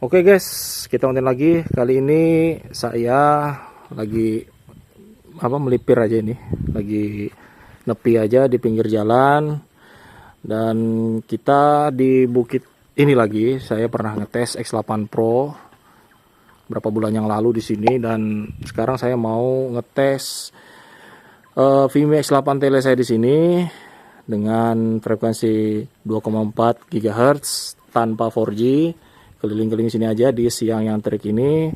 Oke guys, kita konten lagi. Kali ini saya lagi melipir aja ini. Lagi nepi aja di pinggir jalan. Dan kita di bukit ini lagi. Saya pernah ngetes X8 Pro berapa bulan yang lalu di sini, dan sekarang saya mau ngetes Vimy X8 Tele saya di sini dengan frekuensi 2,4 GHz tanpa 4G. Keliling-keliling sini aja di siang yang terik ini.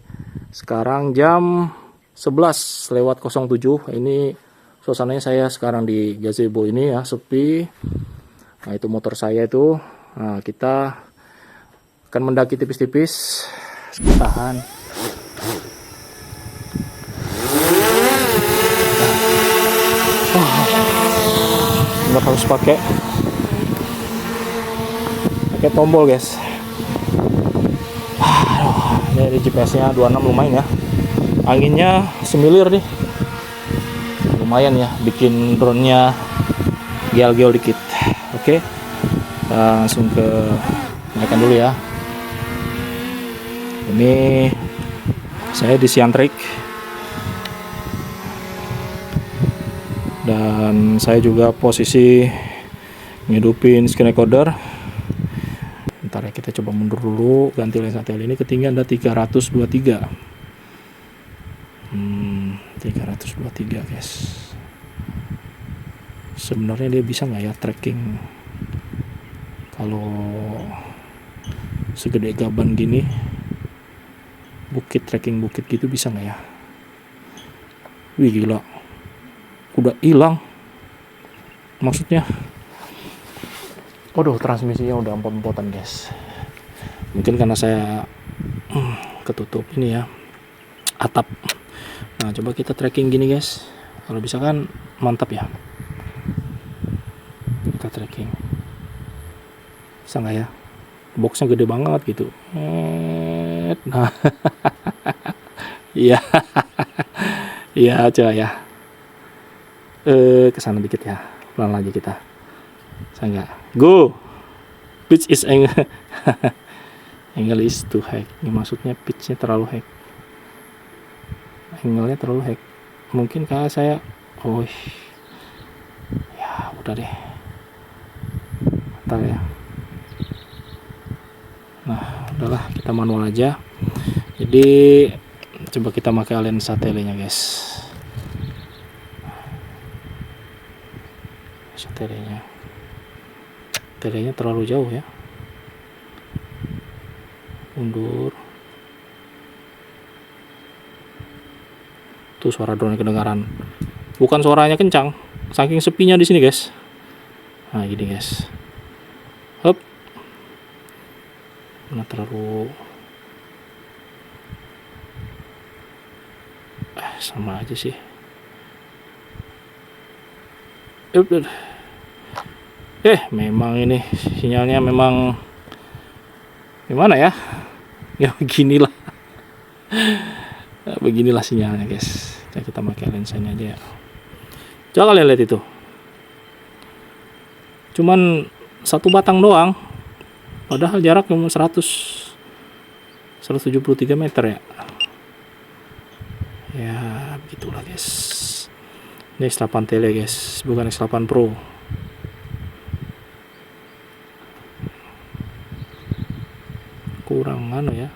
Sekarang jam 11:07. Ini suasananya saya sekarang di gazebo ini ya, sepi. Nah, itu motor saya itu. Nah, kita akan mendaki tipis-tipis. Tahan. Nggak harus pakai tombol guys. Ini GPS-nya 26 lumayan ya. Anginnya semilir nih. Lumayan ya, bikin drone-nya geol-geol dikit. Oke. Langsung ke naikkan dulu ya. Ini saya di siang terik. Dan saya juga posisi ngidupin screen recorder. Ntar ya, kita coba mundur dulu, ganti lensa tele. Ini ketinggian ada 323. 323 guys. Sebenarnya dia bisa nggak ya tracking kalau segede gaban gini, bukit, tracking bukit gitu bisa nggak ya? Wih gila, udah hilang maksudnya. Waduh, transmisinya udah empot-empotan guys. Mungkin karena saya ketutup ini ya, atap. Nah, coba kita tracking gini guys. Kalau bisa kan mantap ya. Kita tracking. Bisa nggak ya? Boxnya gede banget gitu. Nah, iya, iya coba ya. Kesana dikit ya, pelan lagi kita. Saya nggak. Go. Pitch is angle. Angle is too high. Ini maksudnya pitchnya terlalu high. Angle-nya terlalu high. Mungkin kalau saya, ya udah deh. Ntar ya. Nah, udahlah, kita manual aja. Jadi coba kita pakai lensa telenya guys. Lensa telenya terlalu jauh ya. Mundur. Tuh suara drone kedengaran. Bukan suaranya kencang, saking sepinya di sini guys. Nah, gini guys. Hop. Mana terlalu sama aja sih. Memang ini sinyalnya memang gimana ya? Ya beginilah. Beginilah sinyalnya guys. Kita pakai lensanya aja ya. Coba kalian lihat itu. Cuman satu batang doang. Padahal jaraknya 173 meter ya. Ya, begitulah guys. Ini X8 Tele guys, bukan X8 Pro. Kurang mana ya?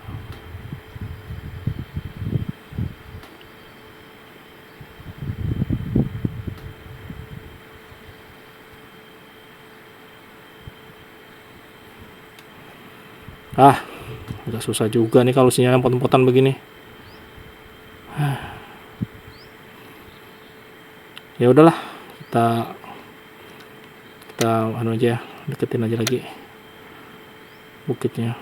Udah susah juga nih kalau sinyalnya pot-potan begini. Ya udahlah, kita anu aja, deketin aja lagi bukitnya.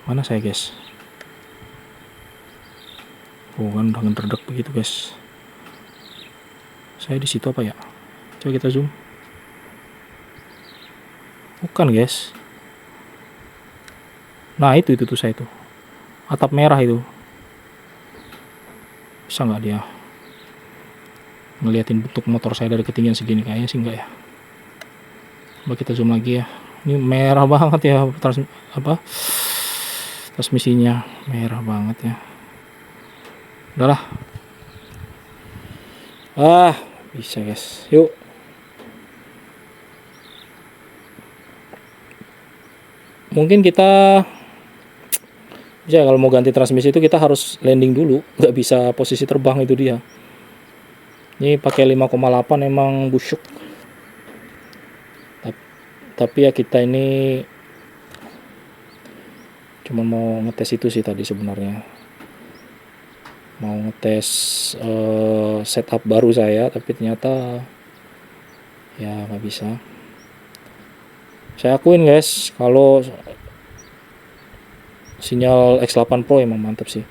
Mana saya guys? Kan udah ngedredek begitu guys. Saya di situ apa ya? Coba kita zoom. Bukan guys. Nah, itu tuh saya tuh. Atap merah itu. Bisa nggak dia ngeliatin bentuk motor saya dari ketinggian segini? Kayaknya sih enggak ya. Coba kita zoom lagi ya. Ini merah banget ya transmisinya, merah banget ya. Udahlah. Bisa guys. Yuk. Mungkin kita ya kalau mau ganti transmisi itu kita harus landing dulu, nggak bisa posisi terbang, itu dia. Ini pakai 5,8 emang busuk. Tapi ya kita ini cuma mau ngetes itu sih tadi sebenarnya. Mau ngetes setup baru saya, tapi ternyata ya nggak bisa. Saya akuin guys, kalau sinyal X8 Pro emang mantap sih.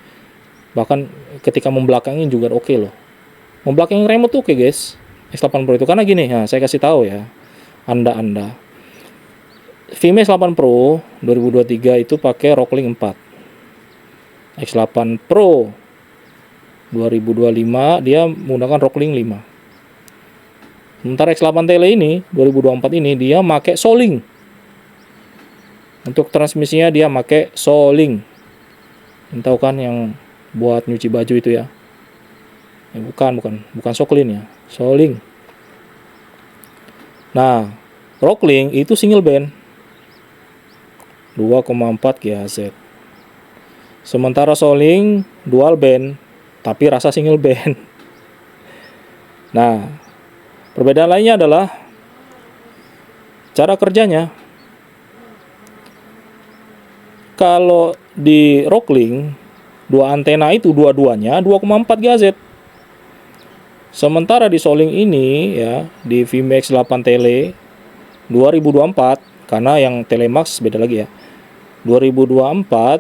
Bahkan ketika membelakangi juga oke loh. Membelakangi remote tuh oke guys, X8 Pro itu. Karena gini, nah, saya kasih tahu ya, Anda. Vime X8 Pro 2023 itu pakai Rocklink 4. X8 Pro 2025 dia menggunakan Rocklink 5. Sementara X8 Tele ini 2024 ini dia pakai Solink. Untuk transmisinya dia pakai Solink. Tahu kan yang buat nyuci baju itu ya? Bukan Soklin ya, Solink. Nah, Rocklink itu single band 2,4 GHz. Sementara Solink dual band tapi rasa single band. Nah, perbedaan lainnya adalah cara kerjanya. Kalau di Rocklink, dua antena itu dua-duanya 2,4 GHz. Sementara di Solink ini ya, di Vime X8 Tele 2024, karena yang Telemax beda lagi ya. 2024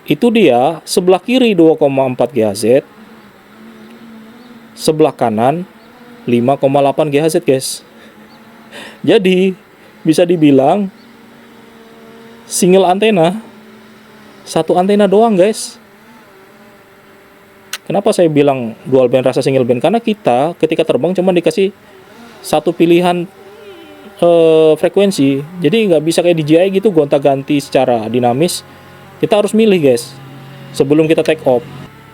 itu dia sebelah kiri 2,4 GHz, sebelah kanan 5,8 GHz guys. Jadi bisa dibilang single antena, satu antena doang guys. Kenapa saya bilang dual band rasa single band? Karena kita ketika terbang cuma dikasih satu pilihan frekuensi. Jadi nggak bisa kayak DJI gitu gonta-ganti secara dinamis. Kita harus milih guys sebelum kita take off.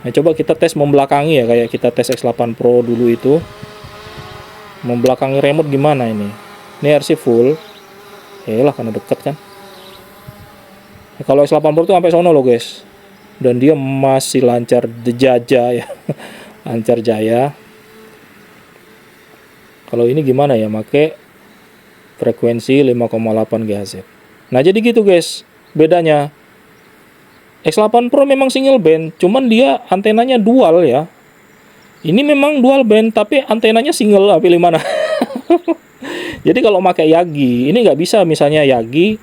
Nah, coba kita tes membelakangi ya, kayak kita tes X8 Pro dulu itu. Membelakangi remote gimana ini? Ini RC full. Yalah karena deket kan. Nah, kalau X8 Pro tuh sampai sono loh guys. Dan dia masih lancar jaya ya. Lancar jaya. Kalau ini gimana ya? Make frekuensi 5,8 GHz. Nah, jadi gitu guys. Bedanya. X8 Pro memang single band, cuman dia antenanya dual ya. Ini memang dual band, tapi antenanya single, pilih mana? Jadi kalau pakai Yagi, ini nggak bisa misalnya Yagi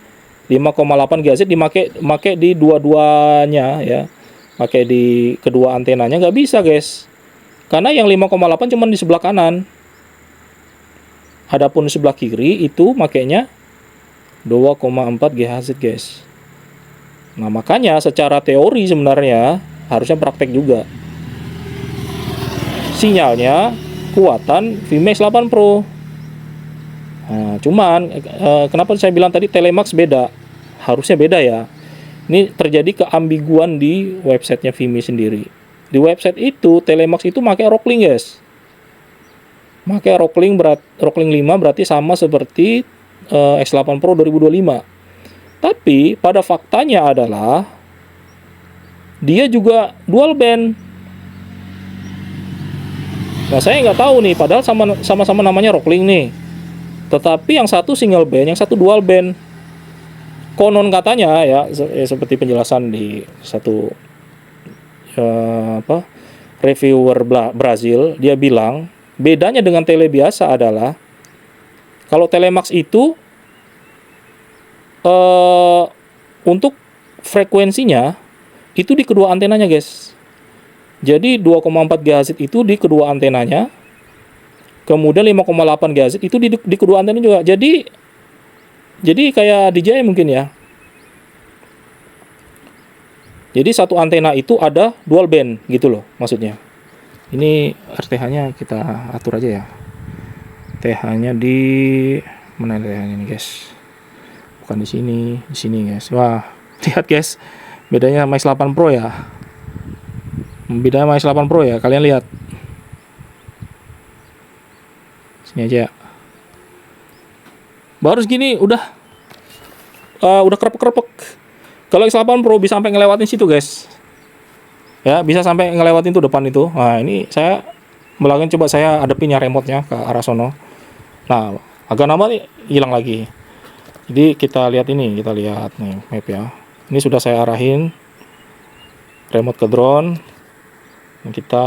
5,8 GHz dipakai di dua-duanya ya. Pakai di kedua antenanya nggak bisa guys. Karena yang 5,8 cuman di sebelah kanan. Adapun di sebelah kiri itu makainya 2,4 GHz guys. Nah, makanya secara teori sebenarnya harusnya praktek juga. Sinyalnya kuatan Vime X8 Pro. Nah, cuman kenapa saya bilang tadi Telemax beda? Harusnya beda ya. Ini terjadi keambiguan di websitenya Vime sendiri. Di website itu Telemax itu pakai Rocklink guys. Pakai Rocklink 5 berarti sama seperti X8 Pro 2025. Tapi pada faktanya adalah dia juga dual band. Nah, saya nggak tahu nih, padahal sama-sama namanya Rocklink nih. Tetapi yang satu single band, yang satu dual band. Konon katanya ya, seperti penjelasan di satu reviewer Brazil, dia bilang bedanya dengan tele biasa adalah kalau Telemax itu untuk frekuensinya itu di kedua antenanya guys. Jadi 2,4 GHz itu di kedua antenanya. Kemudian 5,8 GHz itu di kedua antena juga. Jadi kayak DJI mungkin ya. Jadi satu antena itu ada dual band gitu loh maksudnya. Ini RTH-nya kita atur aja ya. TH-nya di mana TH-nya nih guys? bukan di sini guys. Wah, lihat guys, bedanya sama X8 Pro ya. Bedanya sama X8 Pro ya, kalian lihat. Sini aja. Baru segini udah kerepek-kerepek. Kalau X8 Pro bisa sampai ngelewatin situ guys. Ya, bisa sampai ngelewatin tuh depan itu. Nah, ini saya melakukan, coba saya hadapin ya remote-nya ke arah sono. Nah, agak lama nih hilang lagi. Jadi kita lihat nih map ya. Ini sudah saya arahin remote ke drone. Dan kita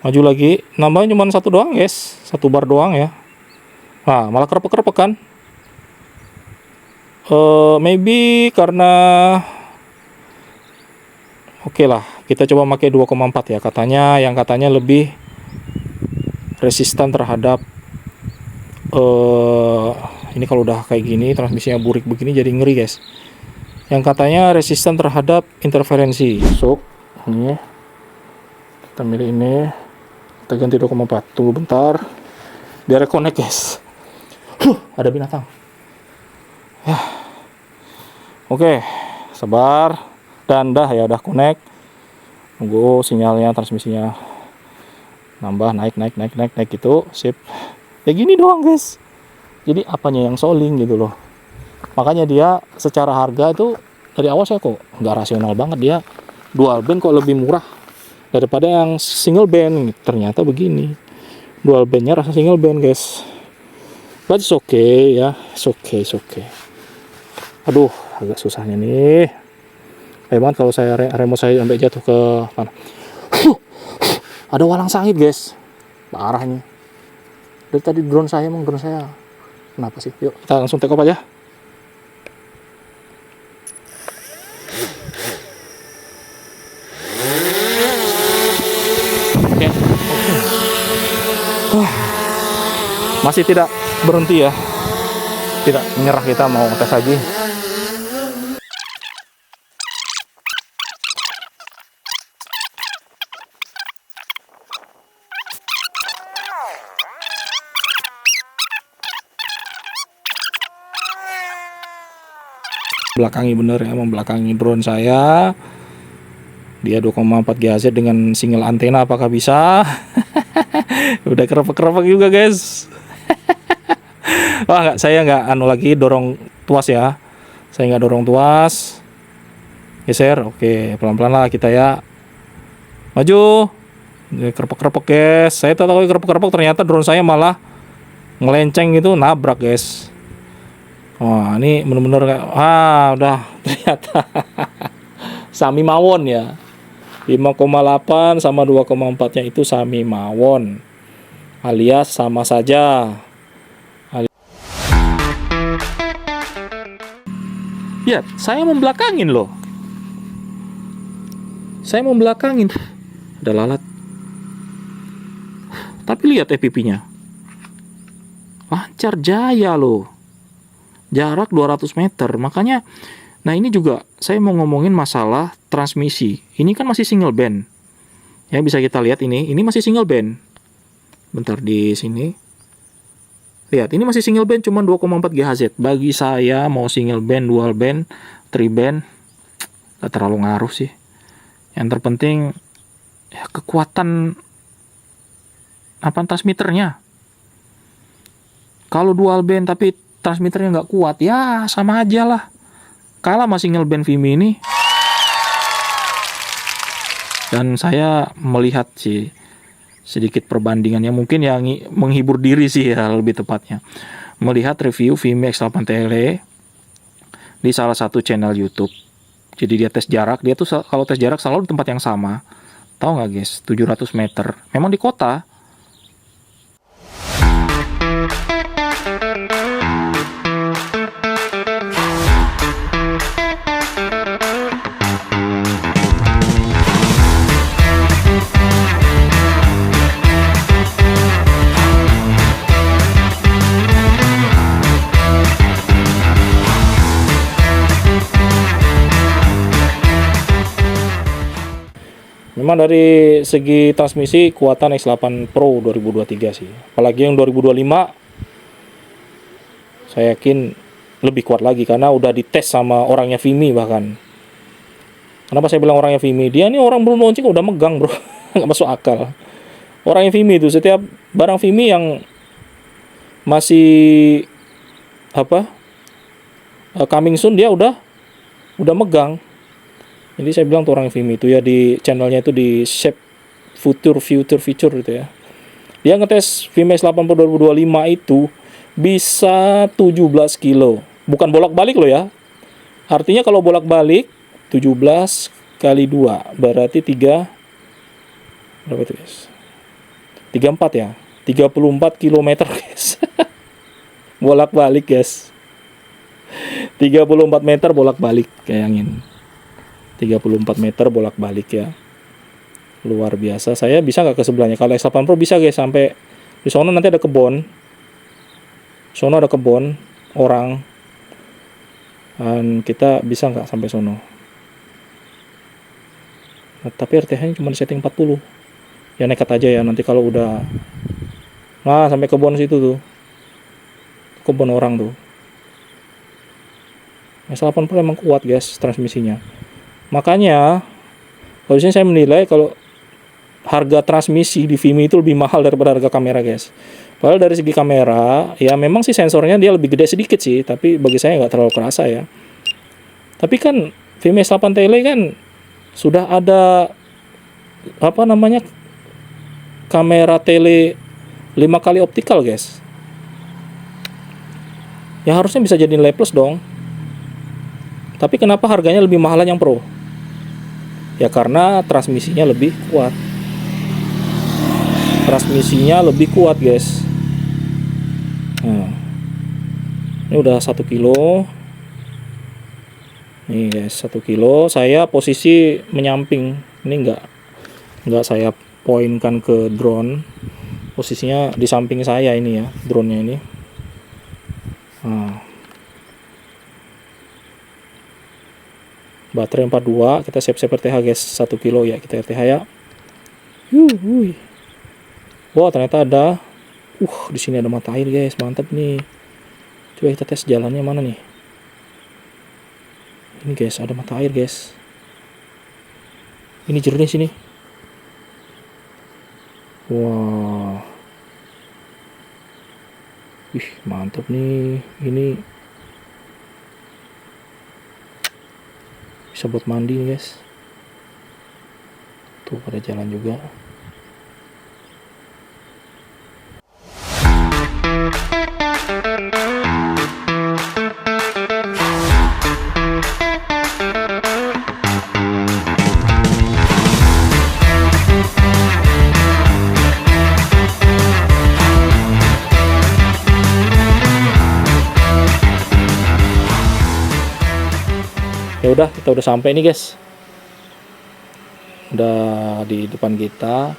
maju lagi. Nambahnya cuma satu doang guys, satu bar doang ya. Nah, malah kerepek-kerepek kan. Maybe karena oke lah, kita coba pakai 2,4 ya. Yang katanya lebih resistan terhadap ini kalau udah kayak gini, transmisinya burik begini jadi ngeri guys. Yang katanya resistan terhadap interferensi. So, ini kita milih ini, kita ganti 2,4. Tunggu bentar, biar connect guys. Ada binatang. Ya. Oke, sabar. Dan ya udah connect. Tunggu sinyalnya, transmisinya nambah, naik gitu. Sip. Ya gini doang guys. Jadi apanya yang soling gitu loh. Makanya dia secara harga itu dari awal saya kok nggak rasional banget, dia dual band kok lebih murah daripada yang single band. Ternyata begini, dual bandnya rasa single band guys. But it's okay ya, it's okay. Aduh, agak susahnya nih. Kayak banget kalau saya remote saya sampai jatuh ke mana. Ada walang sangit guys, parahnya. Dari tadi drone saya kenapa sih? Yuk kita langsung take off aja. Oke. Masih tidak berhenti ya, tidak menyerah, kita mau tes lagi. Belakangi bener ya, membelakangi drone saya. Dia 2,4 GHz dengan single antena, apakah bisa? Udah kerepek-kerepek juga guys. Wah, saya nggak lagi dorong tuas ya. Saya nggak dorong tuas. Geser, oke, pelan-pelan lah kita ya. Maju. Kerepek-kerepek guys. Saya tahu kerepek-kerepek, ternyata drone saya malah ngelenceng gitu, nabrak guys. Wah, ini bener-bener kayak, udah ternyata sami mawon ya. 5,8 sama 2,4 nya itu sami mawon, alias sama saja. Ya, saya membelakangin loh. Ada lalat. Tapi lihat FPV-nya. Lancar jaya loh. Jarak 200 meter. Makanya, nah ini juga saya mau ngomongin masalah transmisi. Ini kan masih single band. Ya, bisa kita lihat ini masih single band. Bentar di sini. Lihat, ini masih single band cuma 2,4 GHz. Bagi saya mau single band, dual band, three band gak terlalu ngaruh sih. Yang terpenting ya kekuatan transmitternya. Kalau dual band tapi transmitternya nggak kuat, ya sama aja lah. Kalah sama single band Vimy ini. Dan saya melihat sih sedikit perbandingannya, mungkin yang menghibur diri sih ya lebih tepatnya. Melihat review Vimy X8 Tele di salah satu channel YouTube. Jadi dia tes jarak, dia tuh kalau tes jarak selalu di tempat yang sama. Tahu nggak guys, 700 meter. Memang di kota. Memang dari segi transmisi kuatan X8 Pro 2023 sih. Apalagi yang 2025 saya yakin lebih kuat lagi karena udah dites sama orangnya Vimy bahkan. Kenapa saya bilang orangnya Vimy? Dia ini orang belum launching udah megang bro, nggak masuk akal. Orangnya Vimy itu setiap barang Vimy yang masih apa coming soon dia udah megang. Jadi saya bilang tuh orang Vimy itu ya di channelnya itu di Shape Future Feature gitu ya. Dia ngetes Vimy S80 2025 itu bisa 17 kilo. Bukan bolak-balik loh ya. Artinya kalau bolak-balik 17 kali 2 berarti 3 berapa itu guys? 34 ya. 34 kilometer guys. Bolak-balik guys. 34 meter bolak-balik, bayangin. 34 meter bolak-balik ya. Luar biasa. Saya bisa nggak ke sebelahnya? Kalau X8 Pro bisa guys, sampai di sono nanti ada kebun. Sono ada kebun orang. Dan kita bisa nggak sampai sono? Nah, tapi RTH-nya cuma setting 40. Ya nekat aja ya, nanti kalau udah sampai kebun situ tuh. Kebun orang tuh. S8 Pro emang kuat guys transmisinya. Makanya kalau saya menilai kalau harga transmisi di Vimy itu lebih mahal daripada harga kamera guys. Padahal dari segi kamera ya memang sih sensornya dia lebih gede sedikit sih, tapi bagi saya nggak terlalu kerasa ya. Tapi kan Vimy S8 Tele kan sudah ada apa namanya kamera tele 5 kali optikal guys. Ya harusnya bisa jadi nilai plus dong. Tapi kenapa harganya lebih mahalan yang Pro? Ya karena transmisinya lebih kuat. Transmisinya lebih kuat guys. Nah, ini udah 1 kilo. Nih guys 1 kilo. Saya posisi menyamping. Ini enggak saya poinkan ke drone. Posisinya di samping saya ini ya, drone-nya ini. Nah, baterai 42, kita save RTH guys, 1 kilo ya kita RTH ya. Wah, ternyata ada di sini ada mata air guys, mantap nih. Coba kita tes jalannya mana nih. Ini guys, ada mata air guys. Ini jernih sini. Wah. Mantap nih. Ini bisa buat mandi nih guys. Tuh pada jalan juga. Ya udah, kita udah sampai nih guys. Udah di depan kita.